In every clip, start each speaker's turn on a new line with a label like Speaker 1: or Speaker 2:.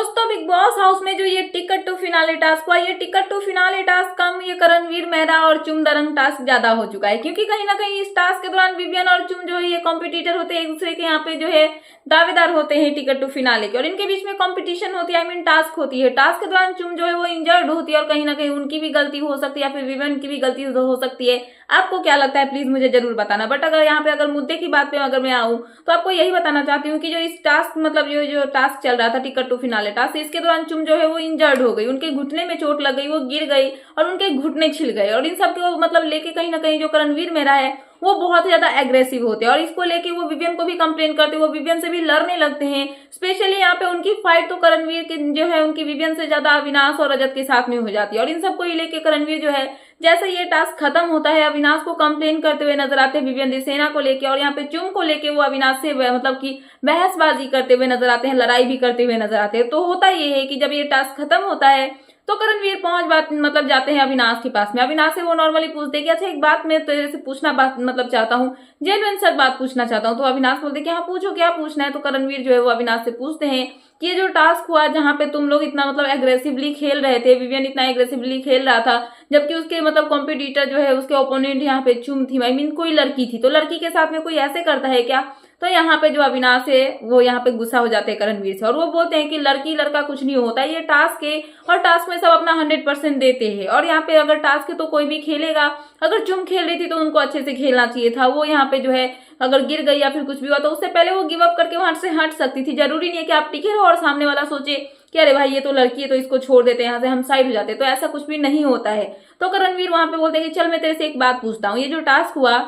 Speaker 1: दोस्तों big boss house में जो ये टिकट टू फिनाले टास्क हुआ, ये टिकट टू फिनाले टास्क कम ये करणवीर मेहरा और चुम दरंग टास्क ज्यादा हो चुका है, क्योंकि कहीं ना कहीं इस टास्क के दौरान विवियन और चुम जो है ये कॉम्पिटिटर होते हैं, एक दूसरे के यहाँ पे जो है दावेदार होते हैं टिकट टू फिनाले के, और इनके बीच में कॉम्पिटिशन होती है, आई मीन टास्क होती है। टास्क के दौरान चुम जो है वो इंजर्ड होती है और कहीं ना कहीं उनकी भी गलती हो सकती है या फिर विवियन की भी गलती हो सकती है। आपको क्या लगता है प्लीज मुझे जरूर बताना। बट अगर यहाँ पे अगर मुद्दे की बात पे अगर मैं आऊँ तो आपको यही बताना चाहती हूँ कि जो इस टास्क मतलब जो टास्क चल रहा था टिकट टू फिनाले टास्क, इसके दौरान चुम जो है वो इंजर्ड हो गई, उनके घुटने में चोट लग गई, वो गिर गई और उनके घुटने छिल गए। और इन सब को मतलब लेके कहीं ना कहीं जो करणवीर मेहरा है वो बहुत ज्यादा एग्रेसिव होते हैं और इसको लेके वो विवियन को भी कंप्लेन करते हैं, वो विवियन से भी लड़ने लगते हैं। स्पेशली यहाँ पे उनकी फाइट तो करणवीर के जो है उनकी विवियन से ज्यादा अविनाश और रजत के साथ में हो जाती है। और इन सबको लेके करणवीर जो है जैसे ये टास्क खत्म होता है अविनाश को कंप्लेन करते हुए नजर आते हैं विवियन दिसेना को लेके, और यहाँ पे चुम को लेके वो अविनाश से मतलब की बहसबाजी करते हुए नजर आते हैं, लड़ाई भी करते हुए नजर आते हैं। तो होता ये है कि जब ये टास्क खत्म होता है तो करणवीर पहुंच बात मतलब जाते हैं अविनाश के पास में। अविनाश से वो नॉर्मली पूछते हैं कि अच्छा एक बात मैं तेरे से पूछना बात मतलब चाहता हूँ, जेन्युइन सच बात पूछना चाहता हूँ। तो अविनाश बोलते हैं कि हाँ पूछो क्या पूछना है। तो करणवीर जो है वो अविनाश से पूछते हैं कि ये जो टास्क हुआ जहाँ पे तुम लोग इतना मतलब एग्रेसिवली खेल रहे थे, विवियन इतना एग्रेसिवली खेल रहा था, जबकि उसके मतलब कॉम्पिटिटर जो है उसके ओपोनेंट यहाँ पे चुम थी, आई मीन कोई लड़की थी, तो लड़की के साथ में कोई ऐसे करता है क्या। तो यहाँ पे जो अविनाश है वो यहाँ पे गुस्सा हो जाते हैं करणवीर से और वो बोलते हैं कि लड़की लड़का कुछ नहीं होता, ये टास्क है और टास्क में सब अपना 100% देते हैं। और यहाँ पे अगर टास्क है तो कोई भी खेलेगा, अगर चुम खेल रही थी तो उनको अच्छे से खेलना चाहिए था। वो यहाँ पे जो है अगर गिर गई या फिर कुछ भी हुआ तो उससे पहले वो गिव अप करके वहां से हट सकती थी। जरूरी नहीं है कि आप टिके रहो और सामने वाला सोचे कि अरे भाई ये तो लड़की है तो इसको छोड़ देते हैं, यहाँ से हम साइड हो जाते हैं। तो ऐसा कुछ भी नहीं होता है। तो करणवीर वहां पे बोलते हैं कि चल मैं तेरे से एक बात पूछता हूँ, ये जो टास्क हुआ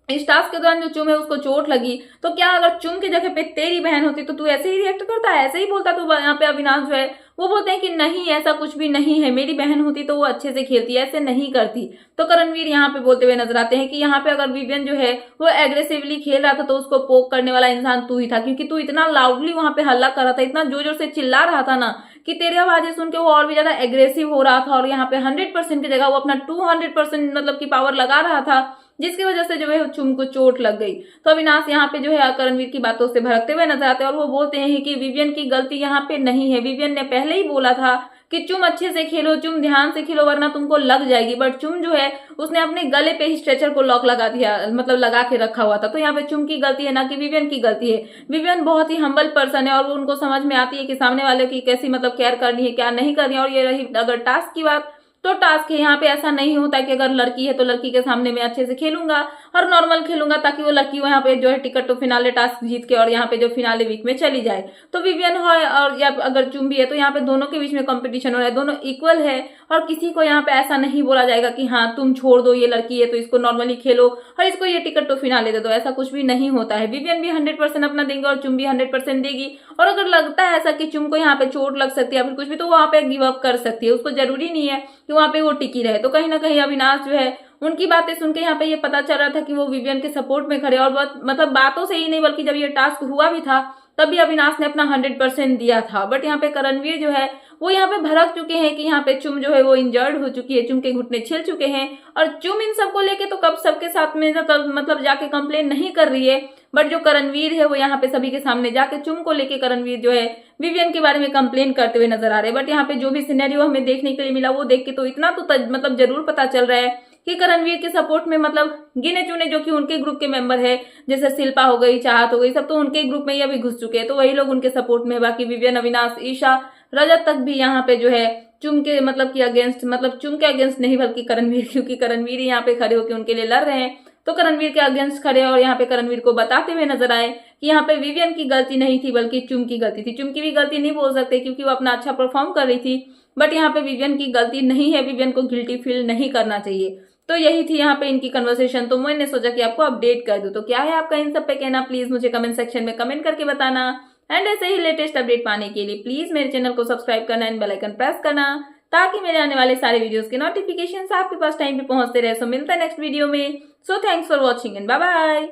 Speaker 1: इस टास्क के दौरान जो चुम है उसको चोट लगी, तो क्या अगर चुम की जगह पे तेरी बहन होती तो तू ऐसे ही रिएक्ट करता है, ऐसे ही बोलता। तो यहाँ पे अविनाश जो है वो बोलते हैं कि नहीं ऐसा कुछ भी नहीं है, मेरी बहन होती तो वो अच्छे से खेलती, ऐसे नहीं करती। तो करणवीर यहाँ पे बोलते हुए नजर आते हैं कि यहाँ पे अगर विवियन जो है वो एग्रेसिवली खेल रहा था तो उसको पोक करने वाला इंसान तू ही था, क्योंकि तू इतना लाउडली वहां पे हल्ला कर रहा था, इतना जोर जोर से चिल्ला रहा था ना कि तेरे आवाजें सुन के वो और भी ज्यादा एग्रेसिव हो रहा था और यहाँ पे 100% की जगह वो अपना 200% मतलब की पावर लगा रहा था, जिसकी वजह से जो है चुम को चोट लग गई। तो अविनाश यहाँ पे जो है करणवीर की बातों से भड़कते हुए नजर आते हैं और वो बोलते हैं कि विवियन की गलती यहाँ पे नहीं है, विवियन ने पहले ही बोला था कि चुम अच्छे से खेलो, चुम ध्यान से खेलो वरना तुमको लग जाएगी। बट चुम जो है उसने अपने गले पे ही स्ट्रेचर को लॉक लगा दिया, मतलब लगा के रखा हुआ था। तो यहाँ पे चुम की गलती है ना कि विवियन की गलती है। विवियन बहुत ही हम्बल पर्सन है और वो उनको समझ में आती है कि सामने वाले की कैसी मतलब केयर करनी है क्या नहीं करनी है। और ये रही अगर टास्क की बात, तो टास्क है यहाँ पे ऐसा नहीं होता कि अगर लड़की है तो लड़की के सामने मैं अच्छे से खेलूंगा और नॉर्मल खेलूंगा ताकि वो लड़की यहाँ पे जो है टिकट टू फिनाले टास्क जीत के और यहाँ पे जो फिनाले वीक में चली जाए। तो विवियन है और या अगर चुम भी है तो यहाँ पे दोनों के बीच में कंपटीशन हो रहा है, दोनों इक्वल है और किसी को यहाँ पे ऐसा नहीं बोला जाएगा कि हाँ तुम छोड़ दो ये लड़की है तो इसको नॉर्मली खेलो और इसको ये टिकट टू फिनाले दे दो, ऐसा कुछ भी नहीं होता है। विवियन भी 100% अपना देंगे और चुम भी 100% देगी। और अगर लगता है ऐसा कि चुम को यहाँ पे चोट लग सकती है या फिर कुछ भी तो वहां पे गिव अप कर सकती है, उसको जरूरी नहीं है कि वहां पे वो टिकी रहे। तो कहीं ना कहीं अविनाश जो है उनकी बातें सुन के यहाँ पे ये पता चल रहा था कि वो विवियन के सपोर्ट में खड़े और बहुत मतलब बातों से ही नहीं बल्कि जब ये टास्क हुआ भी था तब भी अविनाश ने अपना 100% दिया था। बट यहाँ पे करणवीर जो है वो यहाँ पे भड़क चुके हैं कि यहाँ पे चुम जो है वो इंजर्ड हो चुकी है, चुम के घुटने छिल चुके हैं और चुम इन सबको लेके तो कब सबके साथ में मतलब जाके कंप्लेन नहीं कर रही है। बट जो करणवीर है वो यहाँ पे सभी के सामने जाके चुम को लेके करणवीर जो है विवियन के बारे में कंप्लेन करते हुए नजर आ रहे हैं। बट यहाँ पे जो भी सिनेरियो हमें देखने के लिए मिला वो देख के तो इतना तो मतलब जरूर पता चल रहा है कि करणवीर के सपोर्ट में मतलब गिने चुने जो कि उनके ग्रुप के मेंबर है जैसे शिल्पा हो गई, चाहत हो गई, सब तो उनके ग्रुप में ही अभी घुस चुके हैं, तो वही लोग उनके सपोर्ट में। बाकी विवियन, अविनाश, ईशा, रजत तक भी यहाँ पे जो है चुम के मतलब की अगेंस्ट, मतलब चुम के अगेंस्ट नहीं बल्कि करणवीर, क्योंकि करणवीर यहाँ पे खड़े होकर उनके लिए लड़ रहे हैं तो करणवीर के अगेंस्ट खड़े और यहाँ पे करणवीर को बताते हुए नजर आए कि यहाँ पे विवियन की गलती नहीं थी बल्कि चुम की गलती थी। चुम की भी गलती नहीं बोल सकते क्योंकि वो अपना अच्छा परफॉर्म कर रही थी, बट यहाँ पे विवियन की गलती नहीं है, विवियन को गिल्टी फील नहीं करना चाहिए। तो यही थी यहाँ पे इनकी कन्वर्सेशन, तो मैंने सोचा कि आपको अपडेट कर दूं। तो क्या है आपका इन सब पे कहना, प्लीज मुझे कमेंट सेक्शन में कमेंट करके बताना। एंड ऐसे ही लेटेस्ट अपडेट पाने के लिए प्लीज मेरे चैनल को सब्सक्राइब करना एंड बेल आइकन प्रेस करना ताकि मेरे आने वाले सारे वीडियोस के नोटिफिकेशन आपके पास टाइम पे पहुंचते रहे। सो मिलता है नेक्स्ट वीडियो में। So thanks for watching and bye bye.